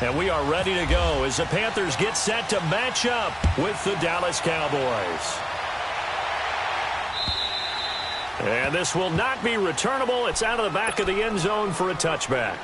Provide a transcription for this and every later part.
And we are ready to go as the Panthers get set to match up with the Dallas Cowboys. And this will not be returnable. It's out of the back of the end zone for a touchback.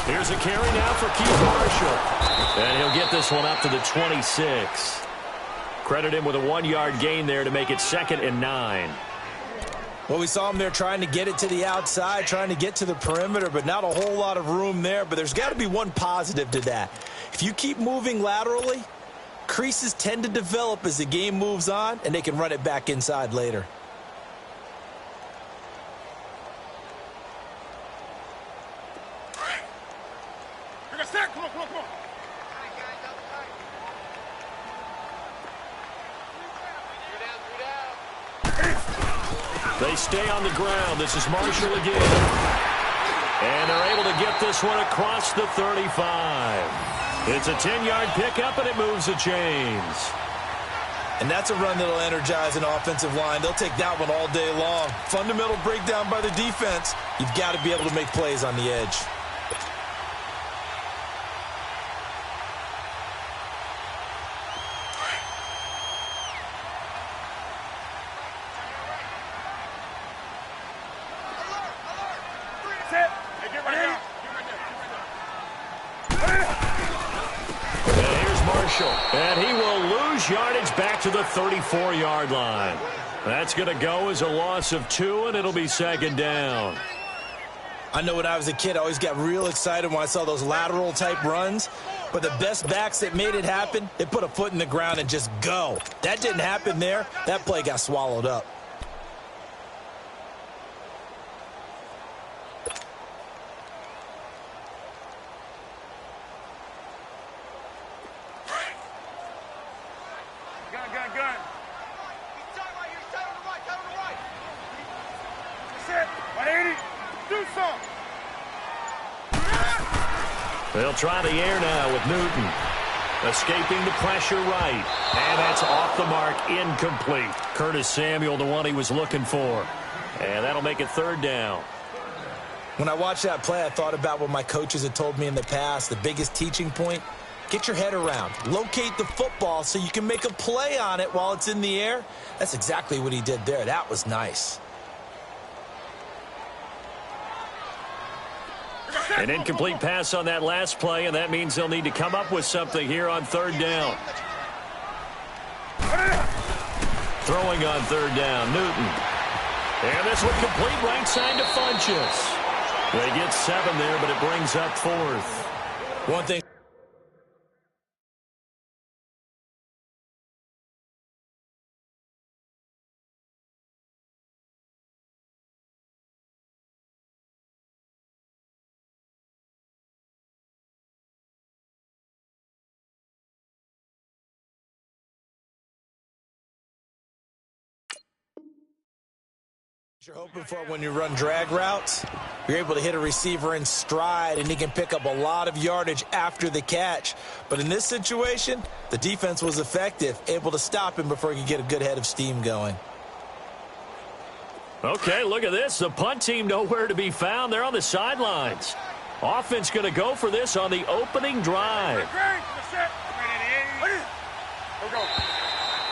Here's a carry now for Keith Marshall. And he'll get this one up to the 26. Credit him with a 1-yard gain there to make it 2nd and 9. Well, we saw him there trying to get it to the outside, trying to get to the perimeter, but not a whole lot of room there. But there's got to be one positive to that. If you keep moving laterally, creases tend to develop as the game moves on, and they can run it back inside later. They stay on the ground. This is Marshall again. And they're able to get this one across the 35. It's a 10-yard pickup, and it moves the chains. And that's a run that'll energize an offensive line. They'll take that one all day long. Fundamental breakdown by the defense. You've got to be able to make plays on the edge. And he will lose yardage back to the 34-yard line. That's going to go as a loss of 2, and it'll be 2nd down. I know when I was a kid, I always got real excited when I saw those lateral-type runs. But the best backs that made it happen, they put a foot in the ground and just go. That didn't happen there. That play got swallowed up. They'll try the air now with Newton. Escaping the pressure right. And that's off the mark, incomplete. Curtis Samuel, the one he was looking for. And that'll make it 3rd down. When I watched that play, I thought about what my coaches had told me in the past. The biggest teaching point, get your head around. Locate the football so you can make a play on it while it's in the air. That's exactly what he did there. That was nice. An incomplete pass on that last play, and that means they'll need to come up with something here on 3rd down. Throwing on 3rd down, Newton. And this one complete right side to Funchess. They get 7 there, but it brings up 4th. One thing. You're hoping for when you run drag routes, you're able to hit a receiver in stride, and he can pick up a lot of yardage after the catch. But in this situation, the defense was effective, able to stop him before he could get a good head of steam going. Okay, look at this. The punt team nowhere to be found. They're on the sidelines. Offense going to go for this on the opening drive.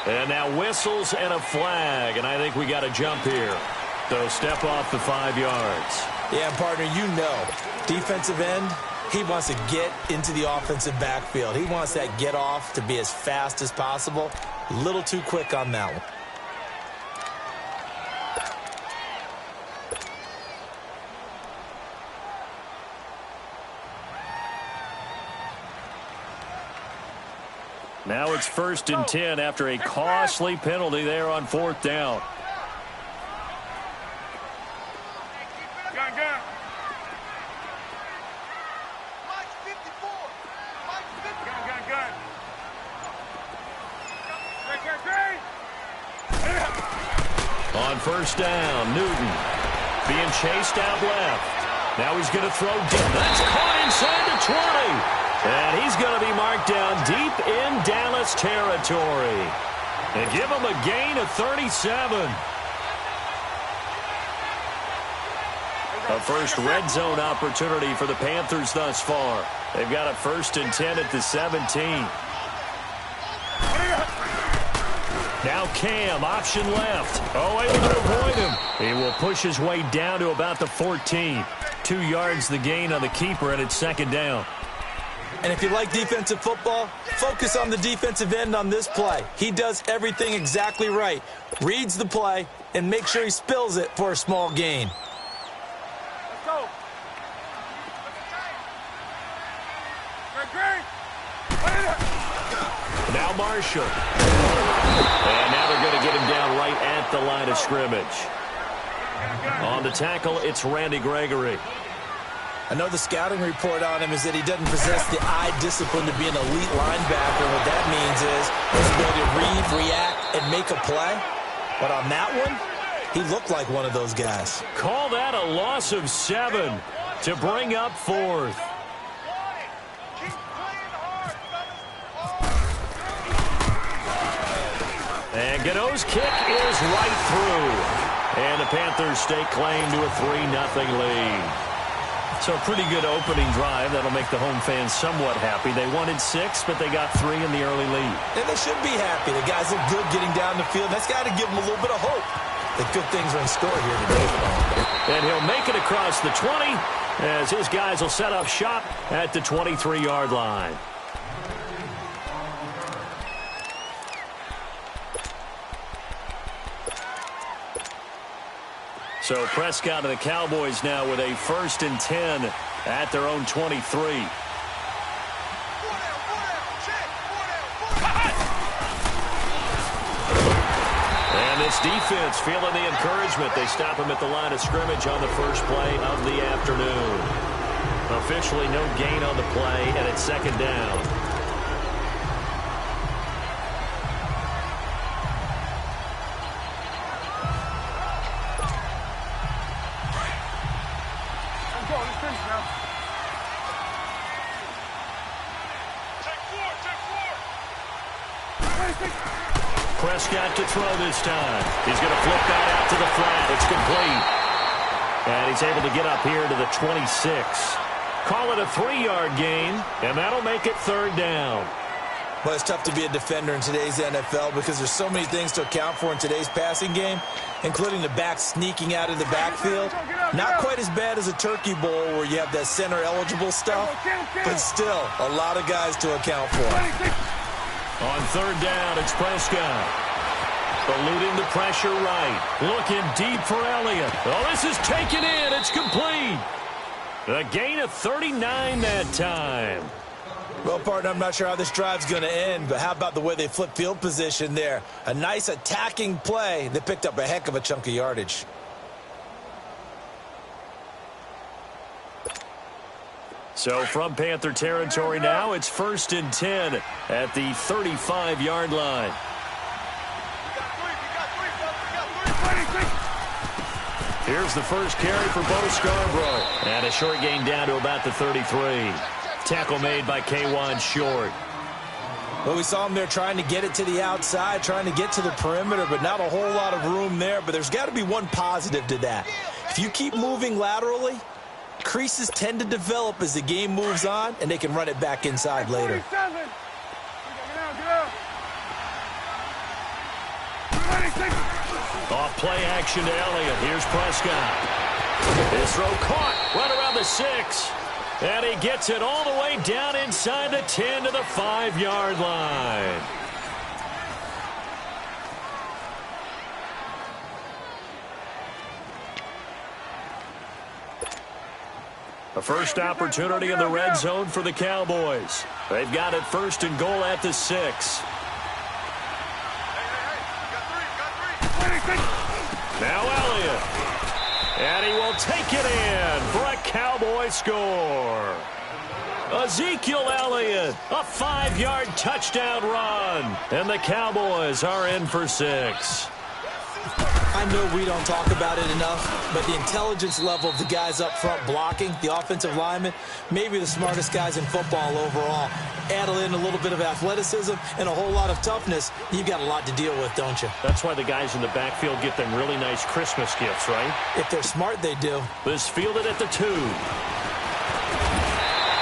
And now whistles and a flag, and I think we got a jump here. So step off the 5 yards. Yeah, and partner, you know, defensive end, he wants to get into the offensive backfield. He wants that get off to be as fast as possible. A little too quick on that one. Now it's 1st and 10 after a costly penalty there on 4th down. On first down, Newton being chased out left. Now he's going to throw deep. That's caught inside the 20. And he's going to be marked down deep in Dallas territory. And give him a gain of 37. A first red zone opportunity for the Panthers thus far. They've got a 1st and 10 at the 17. Now Cam, option left. Oh, able to avoid him. He will push his way down to about the 14. 2 yards the gain on the keeper, and it's 2nd down. And if you like defensive football, focus on the defensive end on this play. He does everything exactly right. Reads the play and makes sure he spills it for a small gain. Let's go. Now Marshall. And now they're going to get him down right at the line of scrimmage. On the tackle, it's Randy Gregory. I know the scouting report on him is that he doesn't possess the eye discipline to be an elite linebacker. What that means is his ability to read, react, and make a play. But on that one, he looked like one of those guys. Call that a loss of 7 to bring up 4th. And Gano's kick is right through. And the Panthers stake claim to a 3-0 lead. So a pretty good opening drive. That'll make the home fans somewhat happy. They wanted 6, but they got 3 in the early lead. And they should be happy. The guys look good getting down the field. That's got to give them a little bit of hope that good things are in store here today. And he'll make it across the 20 as his guys will set up shop at the 23-yard line. So Prescott and the Cowboys now with a 1st and 10 at their own 23. And this defense feeling the encouragement. They stop him at the line of scrimmage on the first play of the afternoon. Officially no gain on the play, and it's 2nd down. Prescott to throw this time. He's going to flip that out to the flat. It's complete. And he's able to get up here to the 26. Call it a 3-yard gain, and that'll make it 3rd down. Well, it's tough to be a defender in today's NFL because there's so many things to account for in today's passing game, including the back sneaking out of the backfield. Not quite as bad as a turkey bowl where you have that center-eligible stuff, but still a lot of guys to account for. On 3rd down, it's Prescott. Eluding the pressure right. Looking deep for Elliott. Oh, this is taken in. It's complete. A gain of 39 that time. Well, partner, I'm not sure how this drive's going to end, but how about the way they flip field position there? A nice attacking play that picked up a heck of a chunk of yardage. So from Panther territory now, it's 1st and 10 at the 35-yard line. Here's the first carry for Bo Scarborough. And a short gain down to about the 33. Tackle made by K'Wan Short. Well, we saw him there trying to get it to the outside, trying to get to the perimeter, but not a whole lot of room there. But there's got to be one positive to that. If you keep moving laterally, creases tend to develop as the game moves on, and they can run it back inside later. Off play action to Elliott. Here's Prescott. His throw caught right around the 6. And he gets it all the way down inside the 10 to the 5-yard line. A first opportunity in the red zone for the Cowboys. They've got it 1st and goal at the 6. Now Elliott. And he will take it in for a Cowboy score. Ezekiel Elliott, a 5-yard touchdown run. And the Cowboys are in for 6. I I know we don't talk about it enough, but the intelligence level of the guys up front blocking, the offensive linemen, maybe the smartest guys in football overall. Add in a little bit of athleticism and a whole lot of toughness, you've got a lot to deal with, don't you? That's why the guys in the backfield get them really nice Christmas gifts, right? If they're smart, they do. This fielded at the 2.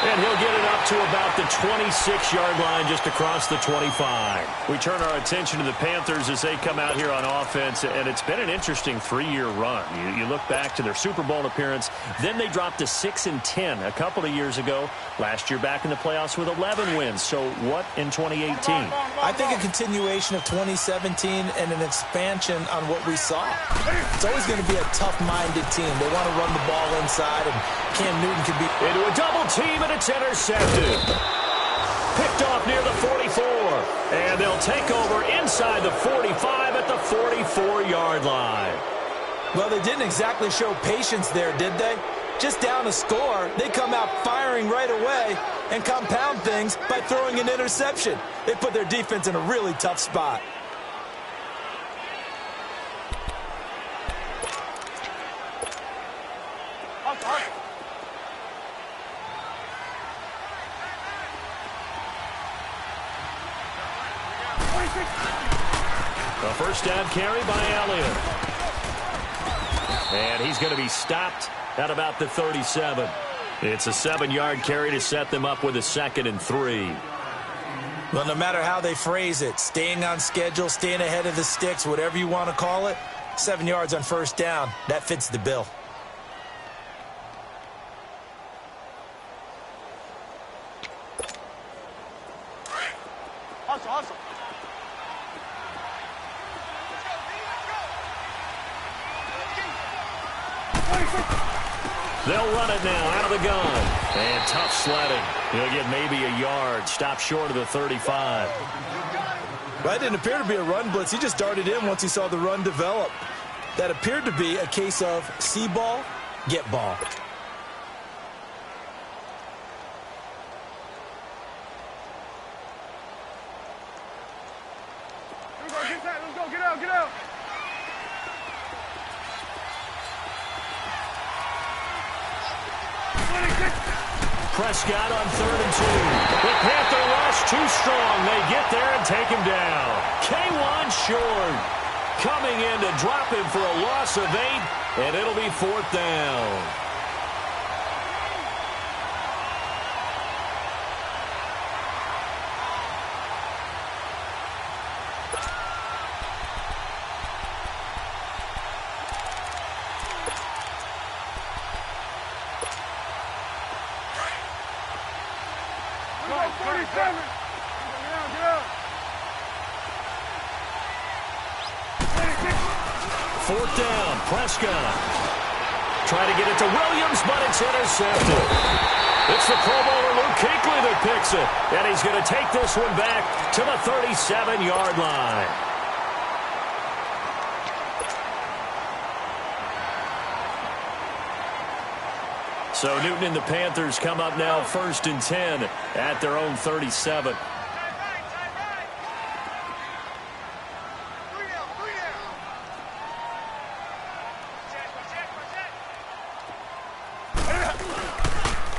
And he'll get it up to about the 26-yard line just across the 25. We turn our attention to the Panthers as they come out here on offense, and it's been an interesting 3-year run. You look back to their Super Bowl appearance, then they dropped to 6-10 a couple of years ago. Last year back in the playoffs with 11 wins. So what in 2018? I think a continuation of 2017 and an expansion on what we saw. It's always going to be a tough-minded team. They want to run the ball inside, and Cam Newton can be... Into a double team, and it's intercepted. Picked off near the 44. And they'll take over inside the 45 at the 44-yard line. Well, they didn't exactly show patience there, did they? Just down a score, they come out firing right away and compound things by throwing an interception. They put their defense in a really tough spot. A first down carry by Elliott. And he's going to be stopped at about the 37. It's a 7-yard carry to set them up with a 2nd and 3. Well, no matter how they phrase it, staying on schedule, staying ahead of the sticks, whatever you want to call it, 7 yards on first down, that fits the bill. Hustle. They'll run it now out of the gun. And tough sledding. He'll get maybe a yard. Stop short of the 35. Well, that didn't appear to be a run blitz. He just darted in once he saw the run develop. That appeared to be a case of see ball, get ball. Let's go, get out. Prescott on 3rd and 2. The Panther rush too strong. They get there and take him down. K1 short. Coming in to drop him for a loss of 8, and it'll be 4th down. Fourth down, Prescott. Try to get it to Williams, but it's intercepted. It's the Pro Bowler Luke Kuechly that picks it. And he's going to take this one back to the 37-yard line. So Newton and the Panthers come up now 1st and 10 at their own 37.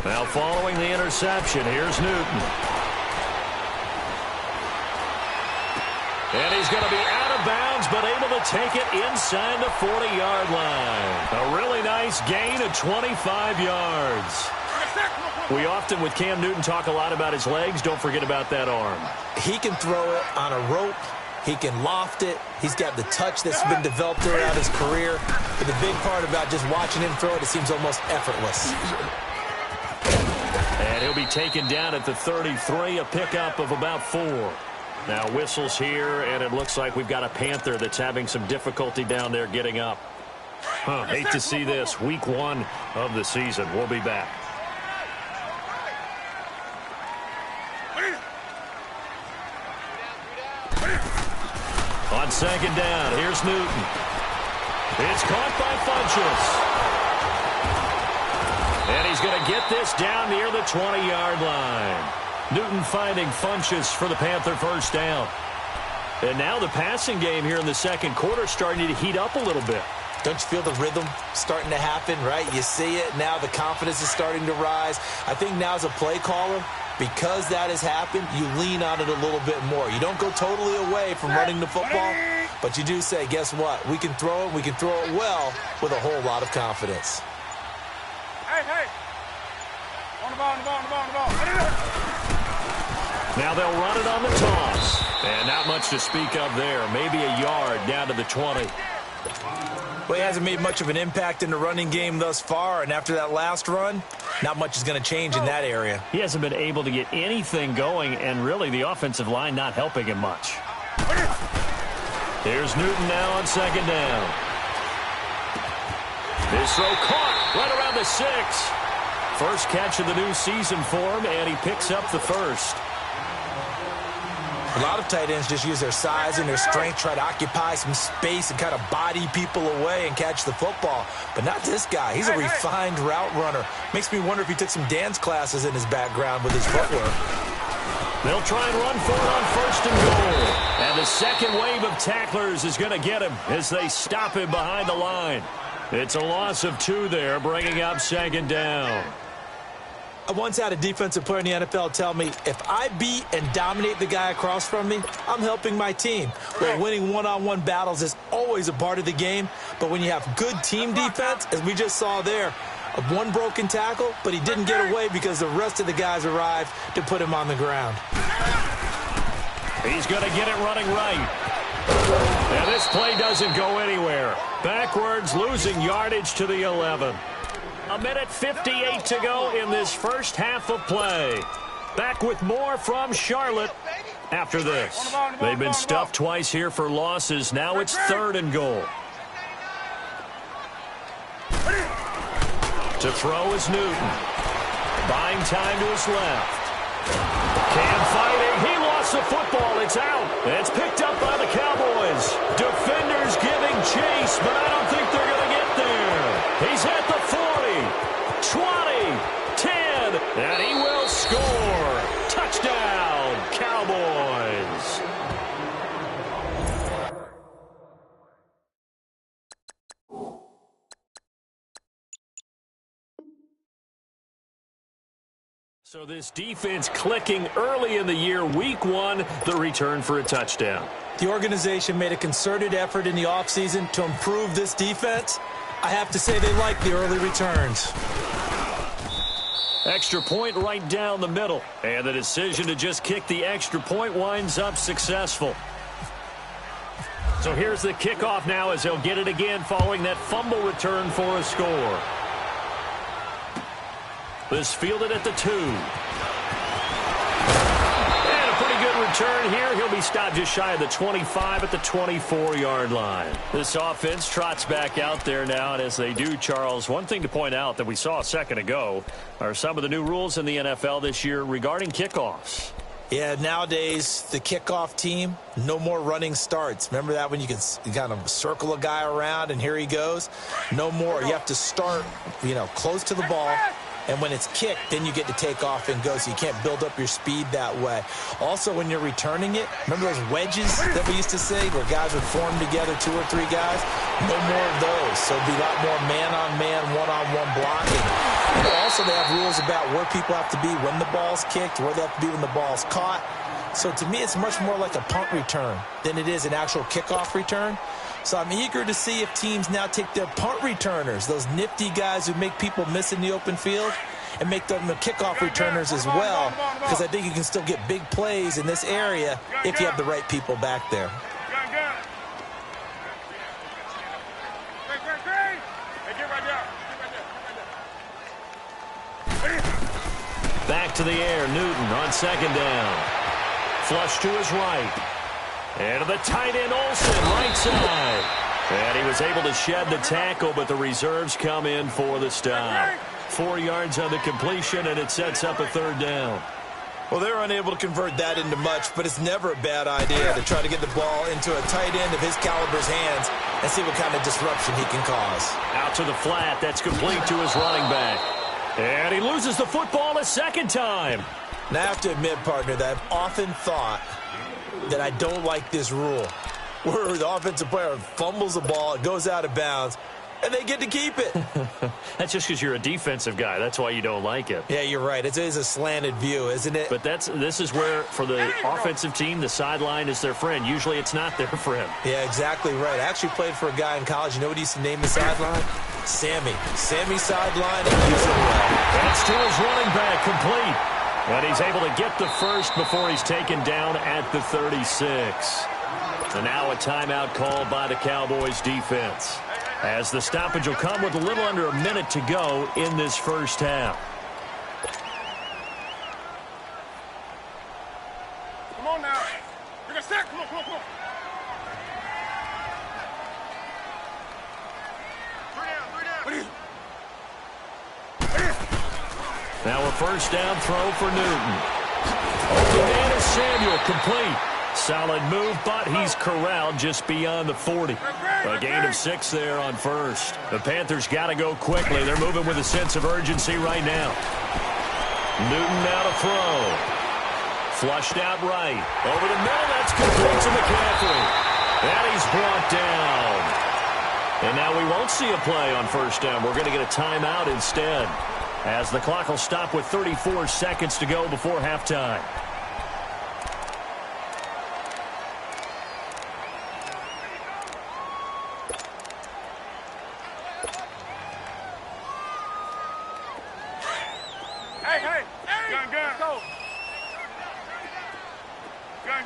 Now following the interception, here's Newton. And he's going to be out of bounds, but able to take it inside the 40-yard line. A really nice gain of 25 yards. We often, with Cam Newton, talk a lot about his legs. Don't forget about that arm. He can throw it on a rope. He can loft it. He's got the touch that's been developed throughout his career. But the big part about just watching him throw it, it seems almost effortless. And he'll be taken down at the 33, a pickup of about 4. Now whistles here, and it looks like we've got a Panther that's having some difficulty down there getting up. Hate to see this. Week 1 of the season. We'll be back. On 2nd down, here's Newton. It's caught by Funchess. And he's going to get this down near the 20-yard line. Newton finding Funchess for the Panther first down. And now the passing game here in the second quarter starting to heat up a little bit. Don't you feel the rhythm starting to happen, right? You see it. Now the confidence is starting to rise. I think now as a play caller, because that has happened, you lean on it a little bit more. You don't go totally away from running the football, but you do say, guess what? We can throw it. We can throw it well with a whole lot of confidence. Hey, hey. On the ball, on the ball, on the ball, on the ball. Now they'll run it on the toss. And not much to speak of there. Maybe a yard down to the 20. Well, he hasn't made much of an impact in the running game thus far, and after that last run, not much is going to change in that area. He hasn't been able to get anything going, and really the offensive line not helping him much. Here's Newton now on second down. His throw caught right around the 6. First catch of the new season for him, and he picks up the first. A lot of tight ends just use their size and their strength, try to occupy some space and kind of body people away and catch the football. But not this guy. He's a refined route runner. Makes me wonder if he took some dance classes in his background with his footwork. They'll try and run for it on first and goal. And the second wave of tacklers is going to get him as they stop him behind the line. It's a loss of 2 there, bringing up second down. I once had a defensive player in the NFL tell me, if I beat and dominate the guy across from me, I'm helping my team. Well, winning one-on-one battles is always a part of the game, but when you have good team defense, as we just saw there, one broken tackle, but he didn't get away because the rest of the guys arrived to put him on the ground. He's going to get it running right. And this play doesn't go anywhere. Backwards, losing yardage to the 11. 1:58 to go in this first half of play. Back with more from Charlotte after this. They've been stuffed twice here for losses. Now it's third and goal. To throw is Newton. Buying time to his left. Cam fighting. He lost the football. It's out. It's picked up by the Cowboys. Defenders giving chase, but I don't think they're going to get there. He's at the 40, 20, 10, and he will score. Touchdown, Cowboys. So this defense clicking early in the year, week 1, the return for a touchdown. The organization made a concerted effort in the offseason to improve this defense. I have to say they like the early returns. Extra point right down the middle. And the decision to just kick the extra point winds up successful. So here's the kickoff now as they'll get it again following that fumble return for a score. This fielded at the 2. And a pretty good return here. He'll be stopped just shy of the 25 at the 24-yard line. This offense trots back out there now, and as they do, Charles, one thing to point out that we saw a second ago are some of the new rules in the NFL this year regarding kickoffs. Yeah, nowadays, the kickoff team, no more running starts. Remember that when you can kind of circle a guy around and here he goes? No more. You have to start, close to the ball. And when it's kicked, then you get to take off and go, so you can't build up your speed that way. Also, when you're returning it, remember those wedges that we used to say where guys would form together, 2 or 3 guys? No more of those. So it'll be a lot more man-on-man, one-on-one blocking. And also, they have rules about where people have to be when the ball's kicked, where they have to be when the ball's caught. So to me, it's much more like a punt return than it is an actual kickoff return. So I'm eager to see if teams now take their punt returners, those nifty guys who make people miss in the open field, and make them the kickoff returners as well, because I think you can still get big plays in this area if you have the right people back there. Back to the air, Newton on second down. Flush to his right. And to the tight end, Olsen, right side. And he was able to shed the tackle, but the reserves come in for the stop. 4 yards on the completion, and it sets up a third down. Well, they're unable to convert that into much, but it's never a bad idea to try to get the ball into a tight end of his caliber's hands and see what kind of disruption he can cause. Out to the flat. That's complete to his running back. And he loses the football a second time. Now, I have to admit, partner, that I've often thought that I don't like this rule, where the offensive player fumbles the ball, it goes out of bounds, and they get to keep it. That's just because you're a defensive guy. That's why you don't like it. Yeah, you're right. It is a slanted view, isn't it? But this is where, for the offensive team, the sideline is their friend. Usually it's not their friend. Yeah, exactly right. I actually played for a guy in college. You know what he used to name the sideline? Sammy. Sammy sideline, and use it well. That's to his running back, complete. And he's able to get the first before he's taken down at the 36. And now a timeout called by the Cowboys defense, as the stoppage will come with a little under a minute to go in this first half. Come on now. You're going to stack. Come on, come on, come on. Three down. Now a first down throw for Newton. Open man is Samuel, complete. Solid move, but he's corralled just beyond the 40. A gain of 6 there on first. The Panthers got to go quickly. They're moving with a sense of urgency right now. Newton now to throw. Flushed out right. Over the middle, that's complete to McCaffrey. And he's brought down. And now we won't see a play on first down. We're going to get a timeout instead, as the clock will stop with 34 seconds to go before halftime. Hey. Gun. Go. Gun.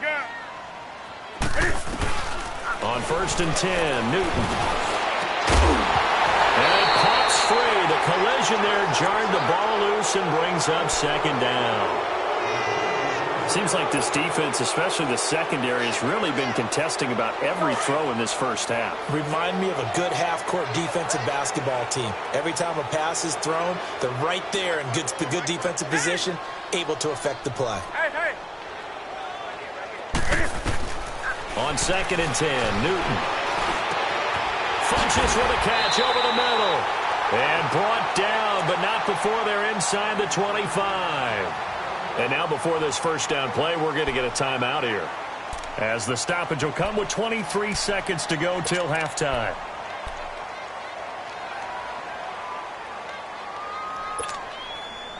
On first and 10, Newton. And it pops free. The collision there jarred the ball loose and brings up second down. Seems like this defense, especially the secondary, has really been contesting about every throw in this first half. Remind me of a good half-court defensive basketball team. Every time a pass is thrown, they're right there in good defensive position, able to affect the play. Hey. On second and 10, Newton funches with a catch over the middle. And brought down, but not before they're inside the 25. And now before this first down play, we're going to get a timeout here, as the stoppage will come with 23 seconds to go till halftime.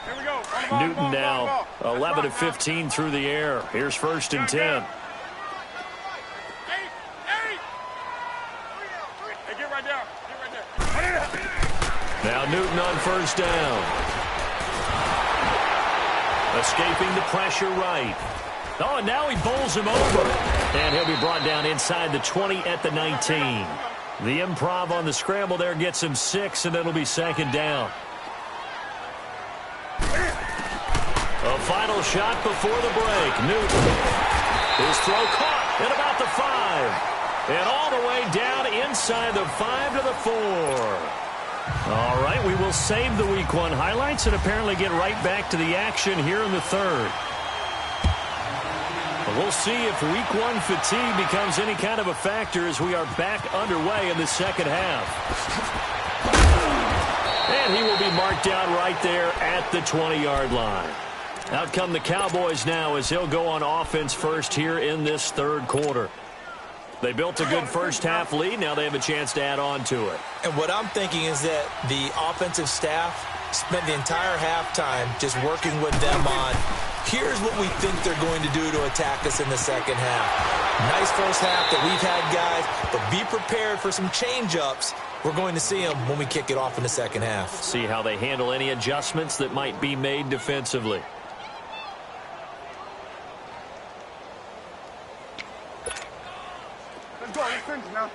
Here we go. Newton now 11 of 15 through the air. Here's first and 10. Hey, get right down. Now Newton on first down. Escaping the pressure right. Oh, and now he bowls him over. And he'll be brought down inside the 20 at the 19. The improv on the scramble there gets him 6, and it'll be second down. A final shot before the break. Newton. His throw caught at about the 5. And all the way down inside the 5 to the 4. All right, we will save the Week 1 highlights and apparently get right back to the action here in the third. But we'll see if Week 1 fatigue becomes any kind of a factor as we are back underway in the second half. And he will be marked down right there at the 20-yard line. Out come the Cowboys now as he'll go on offense first here in this third quarter. They built a good first-half lead. Now they have a chance to add on to it. And what I'm thinking is that the offensive staff spent the entire halftime just working with them on, here's what we think they're going to do to attack us in the second half. Nice first half that we've had, guys, but be prepared for some change-ups. We're going to see them when we kick it off in the second half. See how they handle any adjustments that might be made defensively. Let's go. Let's finish now.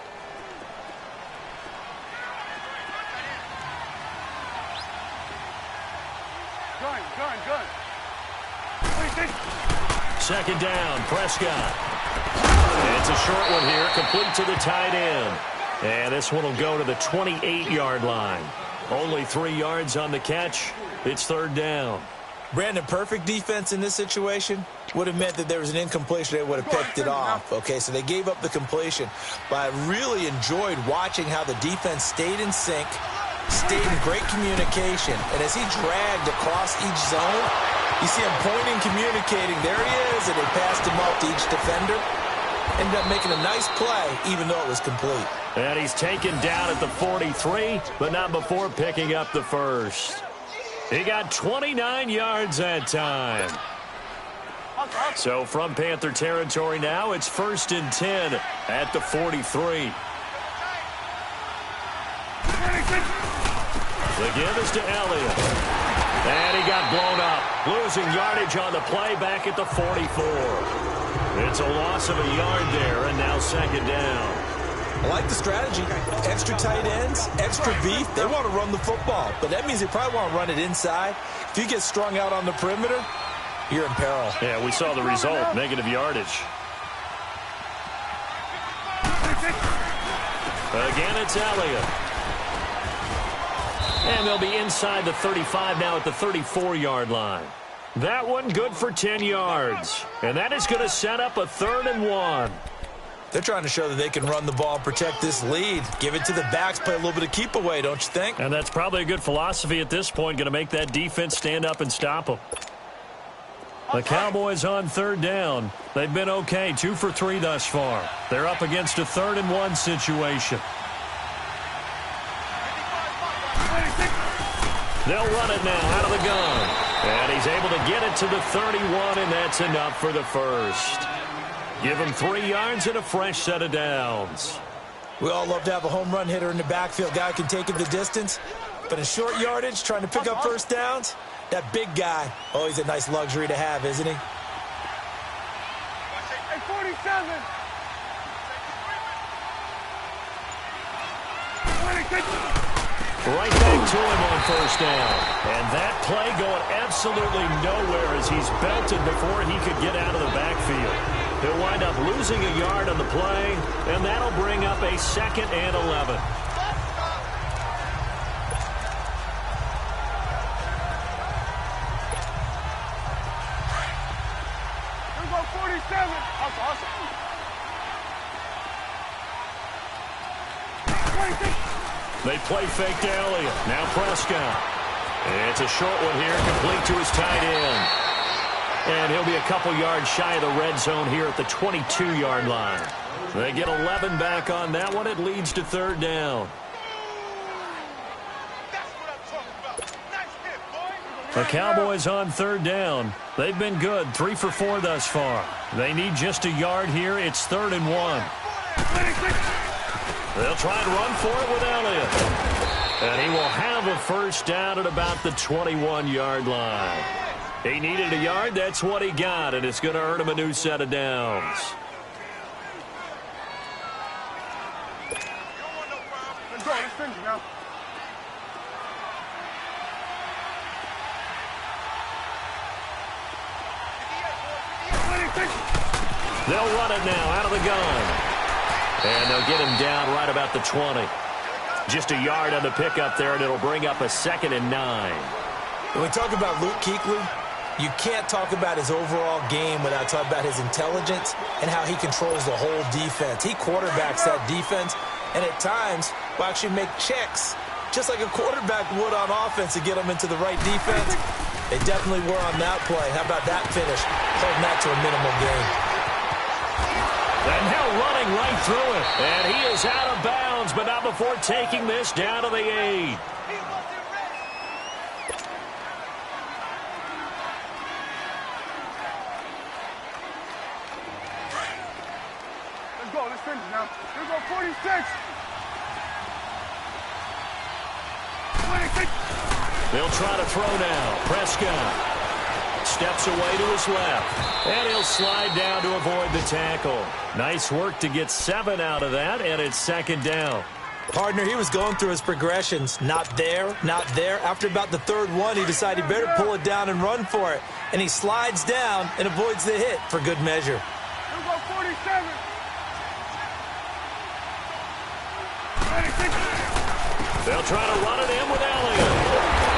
Gun. Second down, Prescott. And it's a short one here, complete to the tight end. And this one will go to the 28-yard line. Only 3 yards on the catch. It's third down. Brandon, perfect defense in this situation would have meant that there was an incompletion. They would have picked it off. Okay, so they gave up the completion. But I really enjoyed watching how the defense stayed in sync, stayed in great communication. And as he dragged across each zone, you see him pointing, communicating. There he is, and they passed him up to each defender. Ended up making a nice play, even though it was complete. And he's taken down at the 43, but not before picking up the first. He got 29 yards that time. So from Panther territory now, it's 1st and 10 at the 43. The give is to Elliott. And he got blown up. Losing yardage on the play back at the 44. It's a loss of a yard there, and now 2nd down. I like the strategy. Extra tight ends, extra beef. They want to run the football, but that means they probably want to run it inside. If you get strung out on the perimeter, you're in peril. Yeah, we saw the result, negative yardage. Again, it's Elliott. And they'll be inside the 35 now at the 34-yard line. That one good for 10 yards. And that is going to set up a 3rd and 1. They're trying to show that they can run the ball and protect this lead. Give it to the backs, play a little bit of keep away, don't you think? And that's probably a good philosophy at this point, going to make that defense stand up and stop them. The Cowboys on 3rd down. They've been okay, 2 for 3 thus far. They're up against a 3rd and 1 situation. They'll run it now out of the gun. And he's able to get it to the 31, and that's enough for the first. Give him 3 yards and a fresh set of downs. We all love to have a home run hitter in the backfield. Guy can take it the distance. But in short yardage, trying to pick up first downs, that big guy, always a nice luxury to have, isn't he? Hey, 47. Right back to him on first down. And that play going absolutely nowhere as he's belted before he could get out of the backfield. He'll wind up losing a yard on the play, and that'll bring up a 2nd and 11. Here go 47. Awesome. 26. They play fake to Elliott. Now Prescott. It's a short one here, complete to his tight end. And he'll be a couple yards shy of the red zone here at the 22-yard line. They get 11 back on that one. It leads to 3rd down. The Cowboys on 3rd down. They've been good, 3 for 4 thus far. They need just a yard here. It's 3rd and 1. They'll try and run for it with Elliott. And he will have a first down at about the 21-yard line. He needed a yard. That's what he got, and it's going to earn him a new set of downs. Let's go. Let's finish now. They'll run it now out of the gun. And they'll get him down right about the 20. Just a yard on the pickup there, and it'll bring up a 2nd and 9. When we talk about Luke Kuechly, you can't talk about his overall game without talking about his intelligence and how he controls the whole defense. He quarterbacks that defense, and at times will actually make checks, just like a quarterback would on offense to get them into the right defense. They definitely were on that play. How about that finish? Holding that to a minimal gain. And now running right through it. And he is out of bounds, but not before taking this down to the 8. Let's go. Let's finish now. Here we go 46. 26. They'll try to throw now. Prescott steps away to his left. And he'll slide down to avoid the tackle. Nice work to get 7 out of that, and it's 2nd down. Partner, he was going through his progressions. Not there, not there. After about the 3rd one, he decided he better pull it down and run for it. And he slides down and avoids the hit for good measure. Here we go 47. 26. They'll try to run it in with Elliott.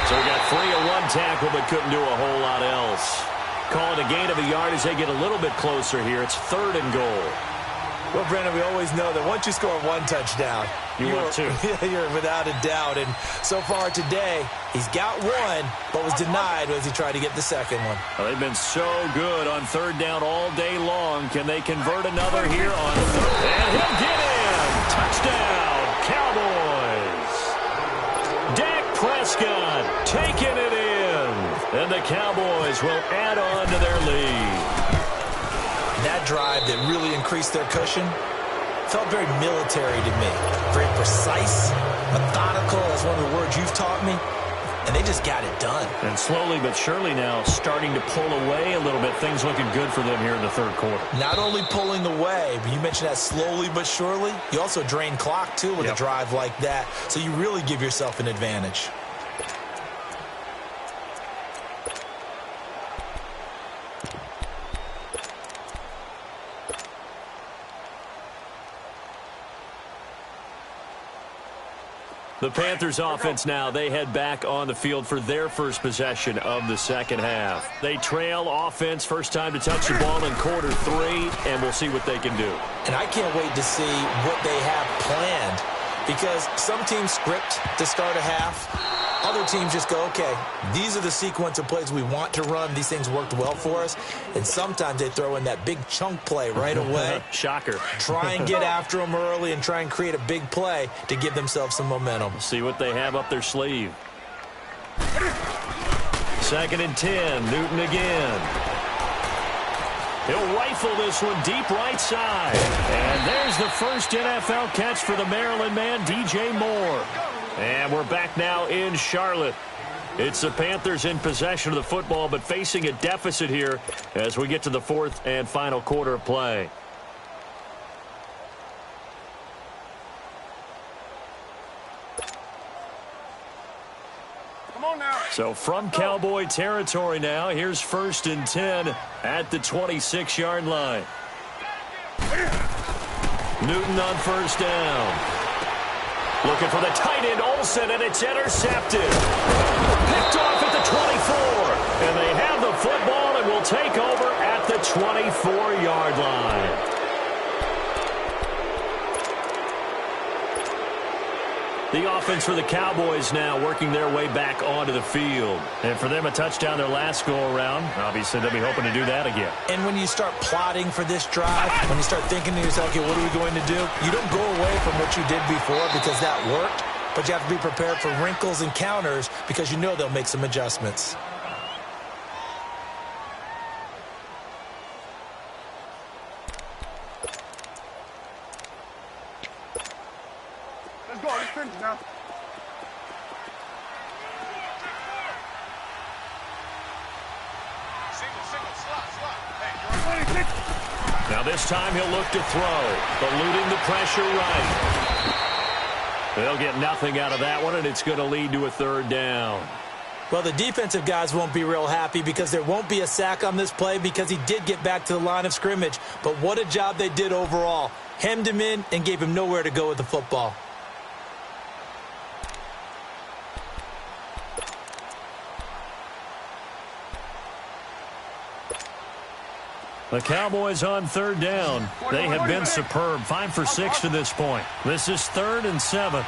So we got 3 on one tackle, but couldn't do a whole lot else. Call it a gain of a yard as they get a little bit closer here. It's 3rd and goal. Well, Brandon, we always know that once you score 1 touchdown, You want two. You're without a doubt. And so far today, he's got one, but was denied as he tried to get the second one. Well, they've been so good on third down all day long. Can they convert another here on third? And he'll get in. Touchdown, Cowboys. Dak Prescott taking it in. And the Cowboys will add on to their lead. That drive that really increased their cushion felt very military to me. Very precise, methodical, that's one of the words you've taught me. And they just got it done. And slowly but surely now starting to pull away a little bit. Things looking good for them here in the third quarter. Not only pulling away, but you mentioned that slowly but surely. You also drain clock, too, with a drive like that. So you really give yourself an advantage. The Panthers offense now, they head back on the field for their first possession of the second half. They trail offense, first time to touch the ball in quarter 3, and we'll see what they can do. And I can't wait to see what they have planned, because some teams script to start a half. Other teams just go, okay, these are the sequence of plays we want to run. These things worked well for us. And sometimes they throw in that big chunk play right away. Shocker. Try and get after them early and try and create a big play to give themselves some momentum. See what they have up their sleeve. 2nd and 10, Newton again. He'll rifle this one deep right side. And there's the first NFL catch for the Maryland man, DJ Moore. And we're back now in Charlotte. It's the Panthers in possession of the football, but facing a deficit here as we get to the 4th and final quarter of play. Come on now. So from Cowboy territory now, here's 1st and 10 at the 26-yard line. Newton on first down. Looking for the tight end, Olsen, and it's intercepted. Picked off at the 24. And they have the football and will take over at the 24-yard line. The offense for the Cowboys now working their way back onto the field. And for them, a touchdown their last go-around. Obviously, they'll be hoping to do that again. And when you start plotting for this drive, when you start thinking to yourself, okay, what are we going to do? You don't go away from what you did before because that worked, but you have to be prepared for wrinkles and counters because you know they'll make some adjustments. Let's go. Let's finish now. Single, slot. Hey, you're on 26. Now this time he'll look to throw, eluding the pressure right. They'll get nothing out of that one, and it's going to lead to a 3rd down. Well, the defensive guys won't be real happy because there won't be a sack on this play because he did get back to the line of scrimmage. But what a job they did overall. Hemmed him in and gave him nowhere to go with the football. The Cowboys on 3rd down. They have been superb. 5 for 6 to this point. This is 3rd and 7.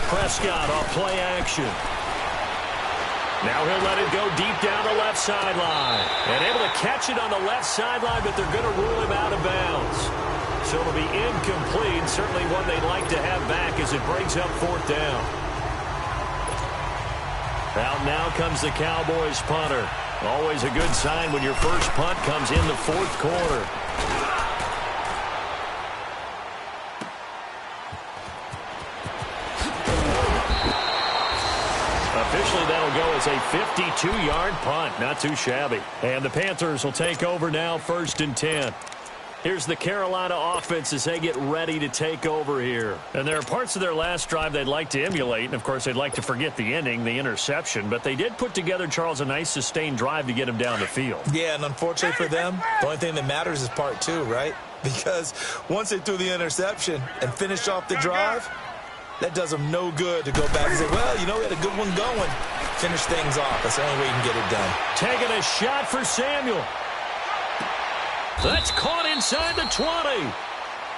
Prescott off play action. Now he'll let it go deep down the left sideline. And able to catch it on the left sideline, but they're going to rule him out of bounds. So it'll be incomplete. Certainly one they'd like to have back as it brings up 4th down. Out now comes the Cowboys punter. Always a good sign when your first punt comes in the 4th quarter. Officially, that'll go as a 52-yard punt. Not too shabby. And the Panthers will take over now, 1st and 10. Here's the Carolina offense as they get ready to take over here. And there are parts of their last drive they'd like to emulate. And, of course, they'd like to forget the ending, the interception. But they did put together, Charles, a nice sustained drive to get him down the field. Yeah, and unfortunately for them, the only thing that matters is part 2, right? Because once they threw the interception and finished off the drive, that does them no good to go back and say, well, you know, we had a good one going. Finish things off. That's the only way you can get it done. Taking a shot for Samuel. That's caught inside the 20.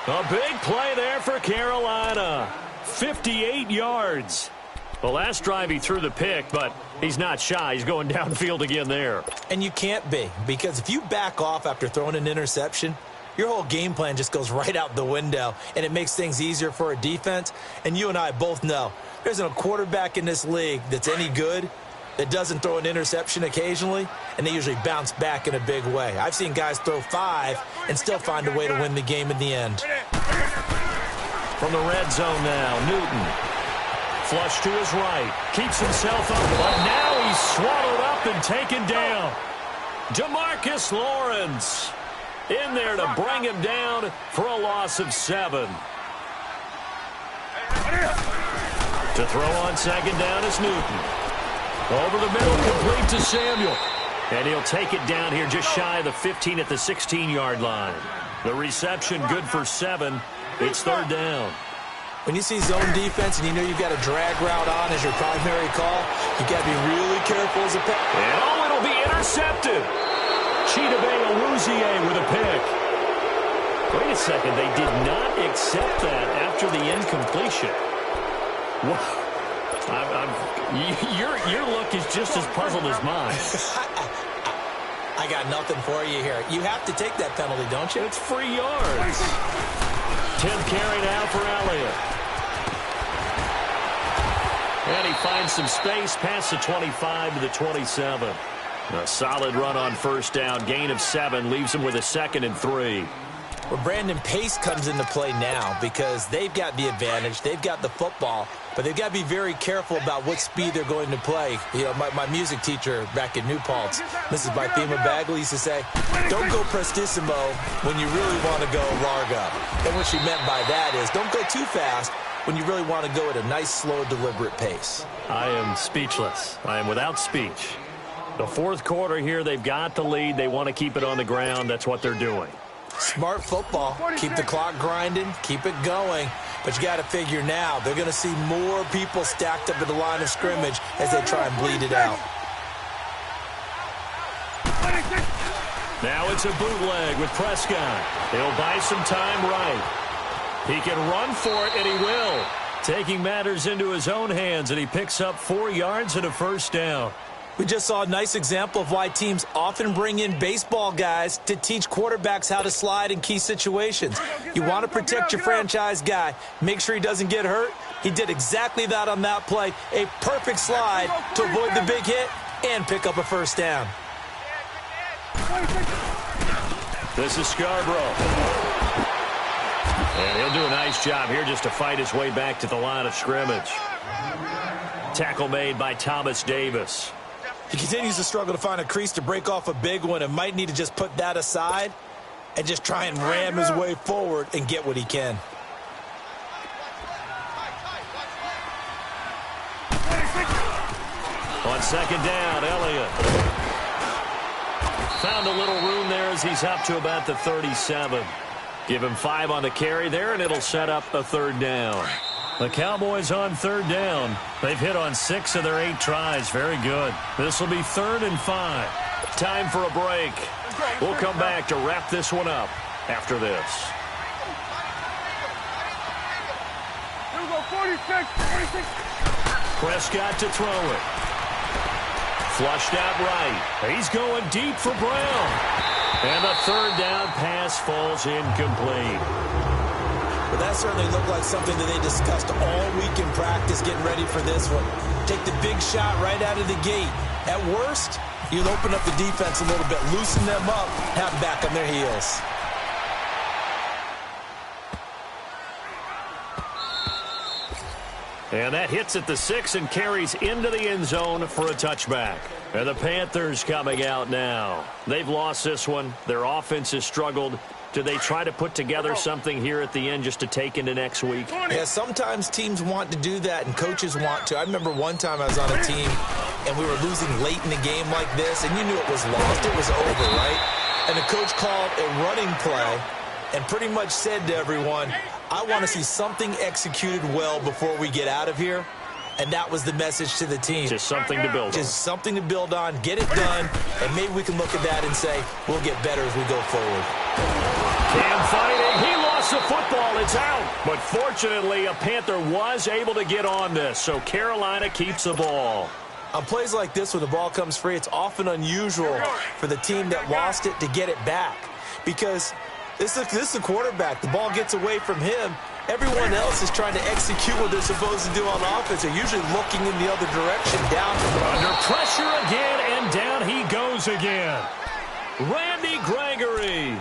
A big play there for Carolina. 58 yards. The last drive he threw the pick, but he's not shy. He's going downfield again there. And you can't be, because if you back off after throwing an interception, your whole game plan just goes right out the window, and it makes things easier for a defense. And you and I both know there's a quarterback in this league that's any good that doesn't throw an interception occasionally, and they usually bounce back in a big way. I've seen guys throw 5 and still find a way to win the game in the end. From the red zone now, Newton. Flush to his right. Keeps himself up, but now he's swallowed up and taken down. DeMarcus Lawrence in there to bring him down for a loss of 7. To throw on second down is Newton. Over the middle, complete to Samuel. And he'll take it down here just shy of the 15 at the 16-yard line. The reception good for 7. It's third down. When you see zone defense and you know you've got a drag route on as your primary call, you got to be really careful as a pick. And oh, it'll be intercepted. Chidobe Awuzie with a pick. Wait a second, they did not accept that after the incompletion. Wow. Your look is just as puzzled as mine. I got nothing for you here. You have to take that penalty, don't you? It's free yards. 10th carry now for Elliott. And he finds some space past the 25 to the 27. A solid run on first down. Gain of 7 leaves him with a 2nd and 3. Well, Brandon, pace comes into play now because they've got the advantage. They've got the football, but they've got to be very careful about what speed they're going to play. You know, my music teacher back in New Paltz, Mrs. Bythema Bagley, used to say, don't go prestissimo when you really want to go largo. And what she meant by that is don't go too fast when you really want to go at a nice, slow, deliberate pace. I am speechless. I am without speech. The fourth quarter here, they've got the lead. They want to keep it on the ground. That's what they're doing. Smart football. Keep the clock grinding. Keep it going. But you got to figure now they're going to see more people stacked up at the line of scrimmage as they try and bleed it out. Now it's a bootleg with Prescott. He'll buy some time right. He can run for it, and he will. Taking matters into his own hands, and he picks up 4 yards and a first down. We just saw a nice example of why teams often bring in baseball guys to teach quarterbacks how to slide in key situations. You want to protect your franchise guy. Make sure he doesn't get hurt. He did exactly that on that play. A perfect slide to avoid the big hit and pick up a first down. This is Scarborough. And he'll do a nice job here just to fight his way back to the line of scrimmage. Tackle made by Thomas Davis. He continues to struggle to find a crease to break off a big one and might need to just put that aside and just try and ram his way forward and get what he can. On second down, Elliott. Found a little room there as he's up to about the 37. Give him 5 on the carry there, and it'll set up a third down. The Cowboys on third down. They've hit on 6 of their 8 tries. Very good. This will be 3rd and 5. Time for a break. We'll come back to wrap this one up after this. Here we go, 46. Prescott to throw it. Flushed out right. He's going deep for Brown. And the third down pass falls incomplete. But that certainly looked like something that they discussed all week in practice getting ready for this one. Take the big shot right out of the gate. At worst, you'll open up the defense a little bit, loosen them up, have them back on their heels. And that hits at the 6 and carries into the end zone for a touchback. And the Panthers coming out now. They've lost this one. Their offense has struggled. Do they try to put together something here at the end just to take into next week? Yeah, sometimes teams want to do that and coaches want to. I remember one time I was on a team and we were losing late in the game like this, and you knew it was lost. It was over, right? And the coach called a running play and pretty much said to everyone, I want to see something executed well before we get out of here. And that was the message to the team. Just something to build on. Just something to build on, get it done, and maybe we can look at that and say, we'll get better as we go forward. Cam fighting. He lost toss the football. It's out. But fortunately, a Panther was able to get on this, so Carolina keeps the ball. On plays like this, when the ball comes free, it's often unusual for the team that lost it to get it back. Because this is the quarterback. The ball gets away from him. Everyone else is trying to execute what they're supposed to do on offense. They're usually looking in the other direction, down. Under pressure again, and down he goes again. Randy Gregory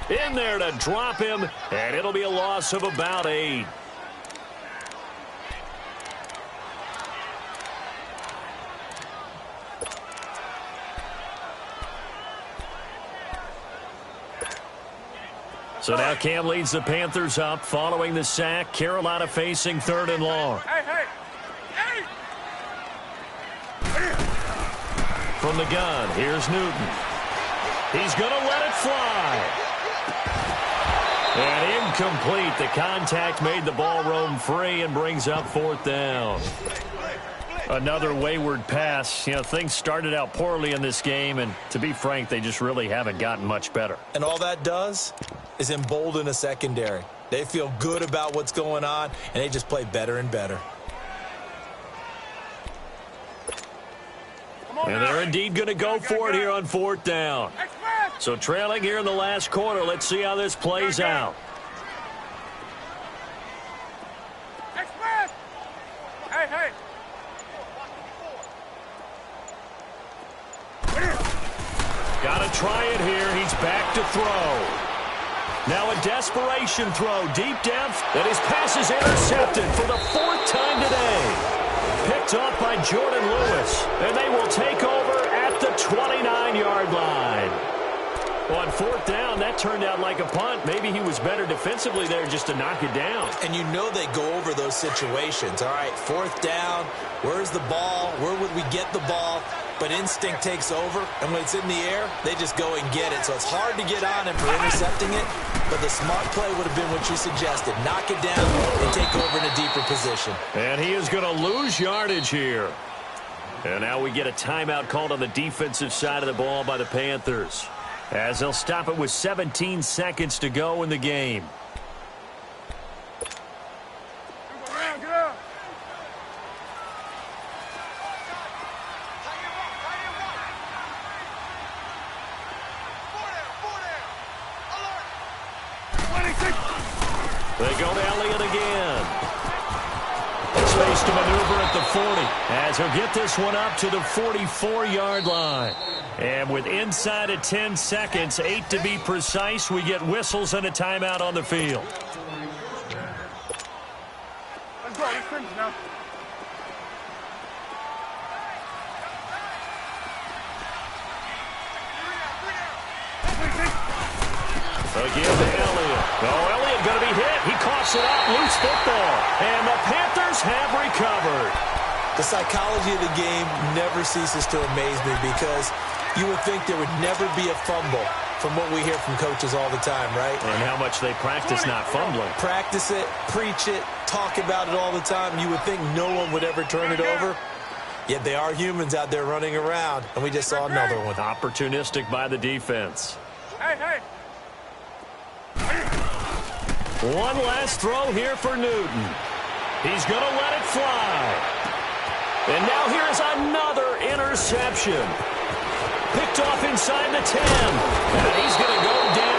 in there to drop him, and it'll be a loss of about 8. So now Cam leads the Panthers up following the sack. Carolina facing 3rd and long. From the gun, here's Newton. He's going to let it fly. And incomplete. The contact made the ball roam free and brings up 4th down. Another wayward pass. You know, things started out poorly in this game, and to be frank, they just really haven't gotten much better. And all that does is embolden a secondary. They feel good about what's going on, and they just play better and better. And they're indeed going to go for it here on 4th down. So trailing here in the last quarter, let's see how this plays out. Hey. Got to try it here. He's back to throw. Now a desperation throw deep down, and his pass is intercepted for the 4th time today. Picked off by Jordan Lewis, and they will take over at the 29-yard line. On 4th down, that turned out like a punt. Maybe he was better defensively there just to knock it down. And you know they go over those situations. All right, 4th down, where's the ball? Where would we get the ball? But instinct takes over, and when it's in the air, they just go and get it. So it's hard to get on him for intercepting it, but the smart play would have been what you suggested. Knock it down and take over in a deeper position. And he is going to lose yardage here. And now we get a timeout called on the defensive side of the ball by the Panthers, as they'll stop it with 17 seconds to go in the game. They go to Elliott again. Space to maneuver at the 40, as he'll get this one up to the 44-yard line. And with inside of 10 seconds, 8 to be precise, we get whistles and a timeout on the field. Let's go. Let's finish now. Again to Elliott. Oh, Elliott going to be hit. He coughs it out. Loose football. And the Panthers have recovered. The psychology of the game never ceases to amaze me, because you would think there would never be a fumble from what we hear from coaches all the time, right? And how much they practice not fumbling. Practice it, preach it, talk about it all the time. You would think no one would ever turn it over. Yet they are humans out there running around, and we just saw another one. Opportunistic by the defense. Hey. One last throw here for Newton. He's going to let it fly. And now here's another interception. Picked off inside the 10. And he's going to go down